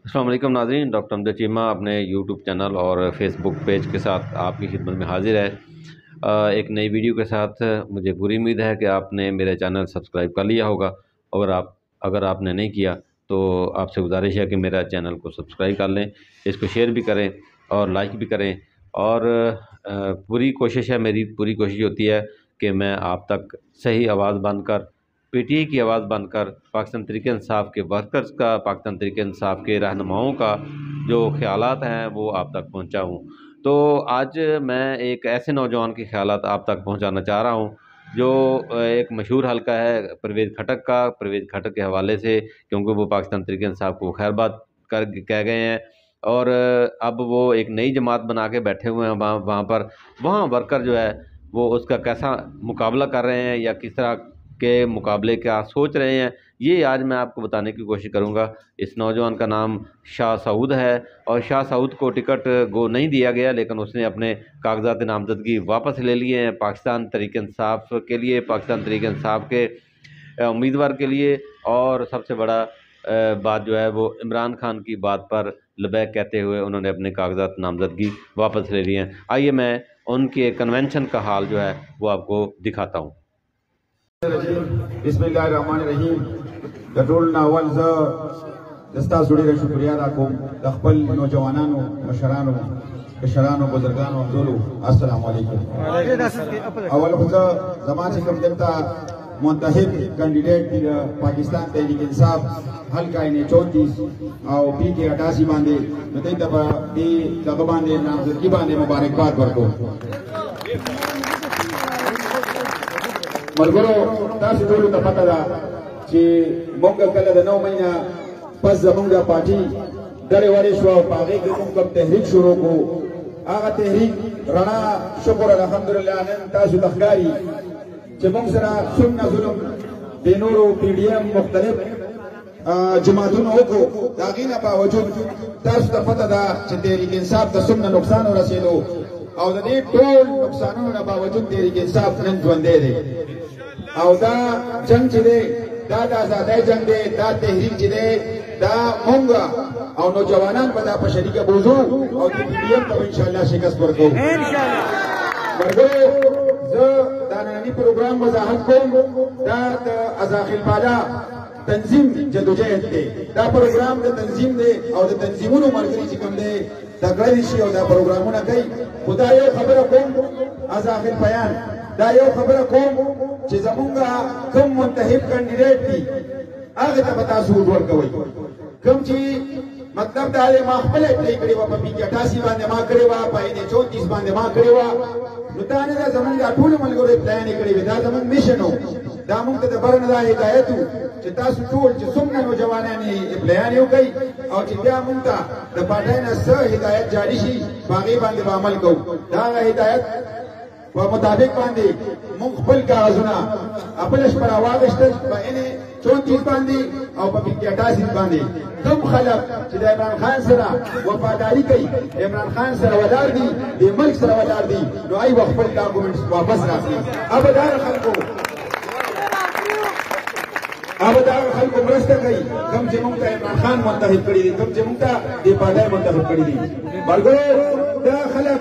अस्सलाम वालेकुम नाज़रीन, डॉक्टर हमजा चीमा अपने यूट्यूब चैनल और फेसबुक पेज के साथ आपकी खिदमत में हाजिर है। एक नई वीडियो के साथ मुझे पूरी उम्मीद है कि आपने मेरे चैनल सब्सक्राइब कर लिया होगा। अगर आपने नहीं किया तो आपसे गुजारिश है कि मेरा चैनल को सब्सक्राइब कर लें, इसको शेयर भी करें और लाइक भी करें। और पूरी कोशिश है, मेरी पूरी कोशिश होती है कि मैं आप तक सही आवाज़ बनकर, पीटीआई की आवाज़ बनकर, पाकिस्तान तहरीक इंसाफ के वर्कर्स का, पाकिस्तान तहरीक इंसाफ के रहनुमाओं का जो ख़यालात हैं वो आप तक पहुंचाऊं। तो आज मैं एक ऐसे नौजवान के ख़यालात आप तक पहुंचाना चाह रहा हूं जो एक मशहूर हल्का है परवेज़ खटक का। परवेज़ खटक के हवाले से, क्योंकि वो पाकिस्तान तहरीक इंसाफ को खैर बात कर कह गए हैं और अब वो एक नई जमात बना के बैठे हुए हैं वहाँ वर्कर जो है वो उसका कैसा मुकाबला कर रहे हैं या किस तरह के मुकाबले क्या सोच रहे हैं, ये आज मैं आपको बताने की कोशिश करूंगा। इस नौजवान का नाम शाह सऊद है और शाह सऊद को टिकट गो नहीं दिया गया, लेकिन उसने अपने कागजात नामजदगी वापस ले लिए हैं पाकिस्तान तहरीक इंसाफ के लिए, पाकिस्तान तहरीक इंसाफ के उम्मीदवार के लिए। और सबसे बड़ा बात जो है वो इमरान खान की बात पर लबैक कहते हुए उन्होंने अपने कागजात नामजदगी वापस ले लिए हैं। आइए मैं उनके कन्वेंशन का हाल जो है वो आपको दिखाता हूँ। बिस्मिल्लाहिर्रहमानिर्रहीम। गटोल नावल दस्ता सुड़ी शुक्रिया राखूं दखपल नौजवानों मशरानों कशरानों बुजुर्गानों अब्दुल अस्सलाम वालेकुम। अवल खुदा जमान से कम देता मुंतखब कैंडिडेट पाकिस्तान तहरीक इंसाफ हल्का ने 34 और पी के 88 बांधे नती दबा दी दबा बांधे नामजदगी बांधे मुबारकबाद बरको मलगुरो तासु टोलू ته پته ده چې مونږ کله د 9 مهینه پس زمونږ پارټي ډېرې وړې شو او په هغې کې مونږ کوم تحریک شروع کړو. هغه تحریک رڼا شکر الحمدلله نن تاسو ته ښکاري چې مونږ سره څومره ظلم د نورو پی ډي ایم مختلف جماعتونو وکړو. د هغې نه باوجود تاسو ته پته ده چې تحریک انصاف ته څومره نقصان ورسېدو او د دې ټول نقصانونو نه باوجود تحریک انصاف نن ژوندی دی. او دا جنگ چې دی دا د ازادۍ جنگ دی، دا تحریک چې دی دا مونږ او نوجوانان به دا په شریکه بوزو او د پی ډي ایم ته انشاءالله شکست ورکوو ملګرو. زه دا ننني پروګرام وضاحت کوم، دا د ازاخیل بالا تنظیم جدوجہد دی. دا پروګرام د تنظیم دی او د تنظیمونو ملګري چې کوم دی تکړه دي شي او دا پروګرامونه کوي. خو دا یو خبره کوم ازاخیل بیان، دا یو خبره کوم چې زمونږ کوم منتخب کینډیډیټ دي هغه ته به تاسو ووټ ورکوئ. کوم چې مطلب دا دی ما خپله اپلای کړې وه، په پي کې 88 باندې ما کړې وه، په ان 34 باندې ما کړې وه. نو دا نه ده زمونږ دا ټولو ملګرو اپلایانې کړې وې، دا زمونږ میشن و. دا مونږ ته د بره نه دا هدایت و چې تاسو ټول چې څومره نوجوانان یې اپلایانې وکئ او چې بیا مونږ ته د پارټۍ نه څه هدایت جاري شي په هغې باندې به عمل کوو. دا هغه هدایت په مطابق باندې مونږ خپل کاغذونه خپل شپه راواغېستل په ان 34 باندې او په 88 باندې. کوم خلک چې د عمران خان سره وفاداري کوي، عمران خان سره ولاړ دي، د ملک سره ولاړ دي، نو ای خپل ډاکومنټس واپس راکړي. ابدار خلکو مرسته کوي کوم چې مونږ ته عمران خان منتخب کړي دي، کوم چې مونږ ته د پارټۍ منتخب کړي دي. ملګرو دا خلک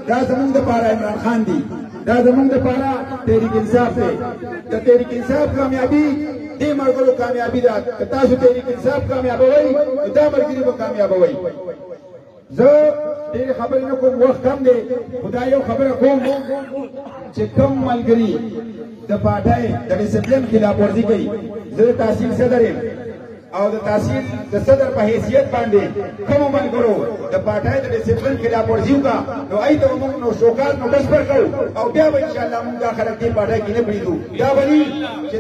دا زمونږ دپاره عمران خان دي، دا زمونږ دپاره تحریک انصاف دی. د تحریک انصاف کامیابي دې ملګرو کامیابي ده. که تاسو تحریک انصاف کامیابوئ نو دا ملګري به کامیابوئ. زه ډېرې خبرې نه کوم، وخت کم دی، خو دا یو خبره کوم چې کوم ملګري د پارټۍ د ډسپلین خلاف ورزي کوي. زه د تحصیل صدر یم او د تحصیل د صدر په حیثیت باندې کومو ملګرو د پارټۍ د ډسپلین خلاف ورزي وکړه نو هغې ته به مونږ نو شوکات نوټس ورکوو او بیا به انشاءالله مونږ دا خلک دې پارټۍ کې نه پرېږدو. دا به ني چې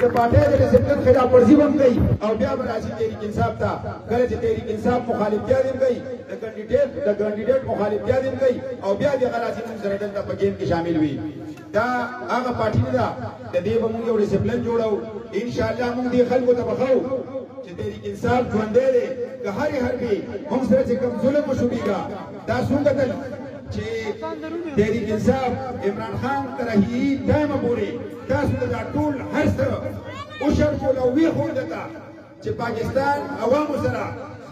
د پارټۍ د ډسپلین خلاف ورزي به هم کوي او بیا به راځي تحریک انصاف ته. کله چې تحریک انصاف مخالفتیا دې هم کوي، د کینډیډیټ مخالفتیا دې هم کوي او بیا دغه راځي مونږ سره دلته په ګیم کې شامل وي. دا هغه پارټي نه ده، د دې به مونږ یو ډسپلین جوړو. انشاءالله مونږ دې خلکو ته به ښو چې تحریک انصاف ژوندی دی. که هرې حربې مونږ سره چې کوم ظلم وشوبېږه دا څو کتل چې تحریک انصاف عمران خان تر هغې ټایمه پورې تاسو ته دا ټول هر څه وشرکول او ویښول دته چې پاکستان عوامو سره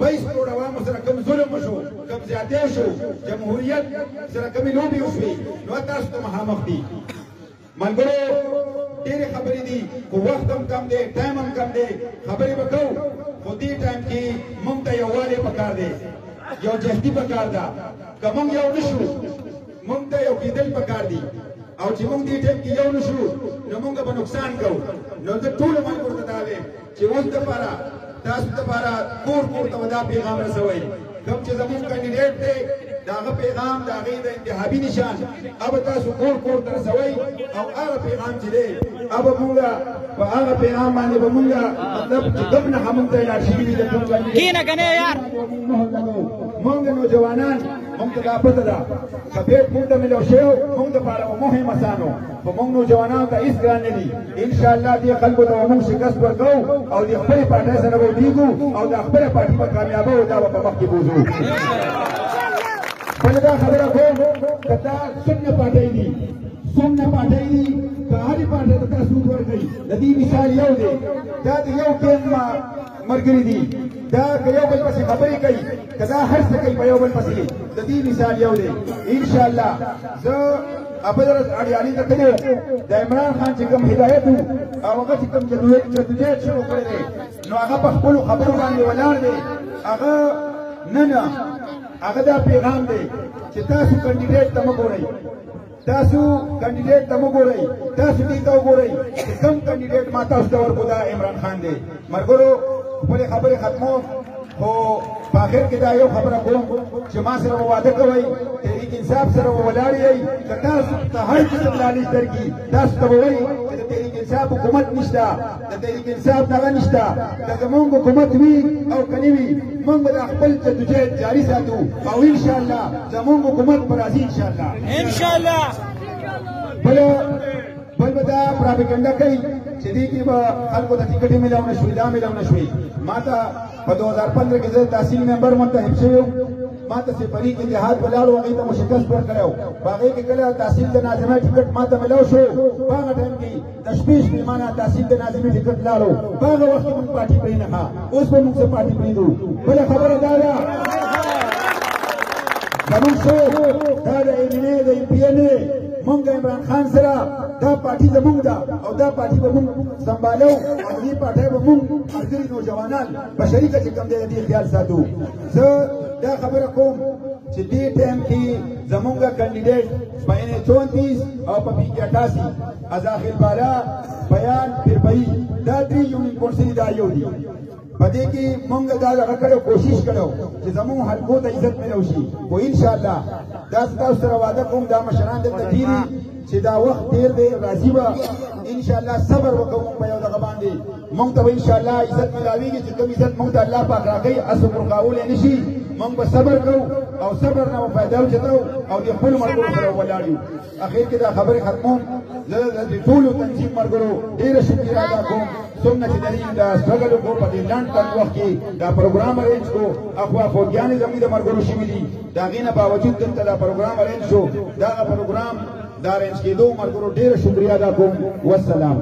22 کروڑ عوامو سره کوم ظلم وشو کوم زیاتې شو جمهوریت سره کومې لوبې وشوې نو تاسو ته مخامخ دي ملګرو ډېرې خبرې دي خو وخت هم کم دی ټایم هم کم دی خبرې به کوو خو دې ټایم کې موږ ته یووالی پکار دی یو جهدي پکار ده که موږ یو نشو موږ ته یو کېدل پکار دي او چې موږ دې ټایم کې یو نشو نو موږ به نقصان کوو نو زه ټولو ملګرو ته دا وایم چې اوس دپاره تاسو دپاره کور کور ته دا پیغام رسوئ کوم چې زموږ کینډیډیټ دی د هغه پیغام د هغې د انتخابي نشان هغه تاسو کور کور ته رسوئ او هغه پیغام چې دی هغه موږ په هغه پیغام باندې به موږ مطلب چې کوم نښه موږ ته اعلان شوي وي د کوم کینه کنه یار موږ نوجوانان موږ ته دا پته ده که بیټ موږ ته میلاو شوی موږ دپاره به مهم اسانو خو موږ نوجوانانو ته هېڅ ګران نه دي انشاءالله دې خلکو ته به موږ شکست ورکوو او د خپلې پارټۍ سره به ودرېږو او د خپله پارټي به کامیابه او دا به په مخکې بوځو بل دا خبره کوم که دا څومره پارټۍ دي څومره پارټۍ دي که هرې پارټۍ ته تاسو ورکوئ د دې مثال یو دی دا د یو ټیم ملګري دي دا که یو بل پسې خبرې کوي که دا هر څه کوي په یو بل پسې د دې مثال یو دی انشاءالله زه ابل ورځ اړیالي ته تللی د عمران خان چې کوم هدایت و او هغه چې کوم جدوجہد شروع کړی دی نو هغه په خپلو خبرو باندې ولاړ دی هغه نه هغه دا پیغام دی چې تاسو کینډیډیټ ته مه ګورئ تاسو کینډیډیټ ته مه ګورئ تاسو دې ته وګورئ چې کوم کینډیډیټ ما تاسو ته ورکړو دا عمران خان دی ملګرو خپلې خبرې ختموم خو په آخر کې دا یو خبره کوم چې ما سره به واده کوئ تحریک انصاف سره به ولاړ یئ که تاسو ته هر قسم لالچ درکړي تاسو ته به وایي چې د تحریک انصاف حکومت نشته د تحریک انصاف دغه نشته که زمونږ حکومت وي او که نه وي موږ به د خپل جدوجہد جاري ساتو او انشاءالله زمونږ حکومت به راځي انشاءالله بل به دا پراپیګنډا کوي چې دې کې به خلکو ته ټکټې میلاو نه شوي دا میلاو نه شوي ما ته په 2015 کې زه تحصیل ممبر منتخب شوی وم ما ته سپري کې اتحاد ولاړو هغې ته مو شکست ورکړی و په هغې کې کله تحصیل د ناظمۍ ټکټ ما ته میلاو شو په هغه ټایم کې د شپې شپې ما نه تحصیل د ناظمۍ ټکټ لاړو په هغه وخت کې موږ پارټي پرېنښه اوس به موږ څه پارټي پرېږدو بله خبره دا ده زموږ شوق دا د MNA د MPNA مونږ عمران خان سره دا پارټي زمونږ ده او دا پارټي به مونږ سنبالو او دې پارټۍ به مونږ ملګري نوجوانان په شریکه چې کوم دی د دې خیال ساتو زه دا خبره کوم چې دې ټایم کې زمونږ کینډیډیټ په NA34 او په PK 88 ازاخیل بالا بیان پیرپئی دا درې یونین کونسلي دا یو دي په دې کې مونږ دا دغه کړو کوشش کړو چې زموږ حلقو ته عزت میلاو شي خو انشاءالله دا ستاسو سره وعده کوم دا مشران دلته ډېر چې دا وخت ډېر دی راځي به انشاءالله صبر وکړو موږ په یو دغه باندې موږ ته به انشاءالله عزت میلاویږي چې کوم عزت موږ ته الله پاک راکوي هسې ورکولی نه شي موږ به صبر کوو او صبر نه به فایده وچتو او د خپلو ملګرو سره ولاړ یو اخر کې دا خبرې ختموم زه د ټولو تنظیم ملګرو ډېره شکریه ادا کوم څومره چې د دې دا سټرګل وکړو په دې لنډ کم وخت کې دا پروګرام ارینج کړو اخوا فوجیانې زموږ د ملګرو شوي دي د هغې نه باوجود دلته دا پروګرام ارینج شو دغه پروګرام د ارینج کېدو ملګرو ډېره شکریه ادا کوم والسلام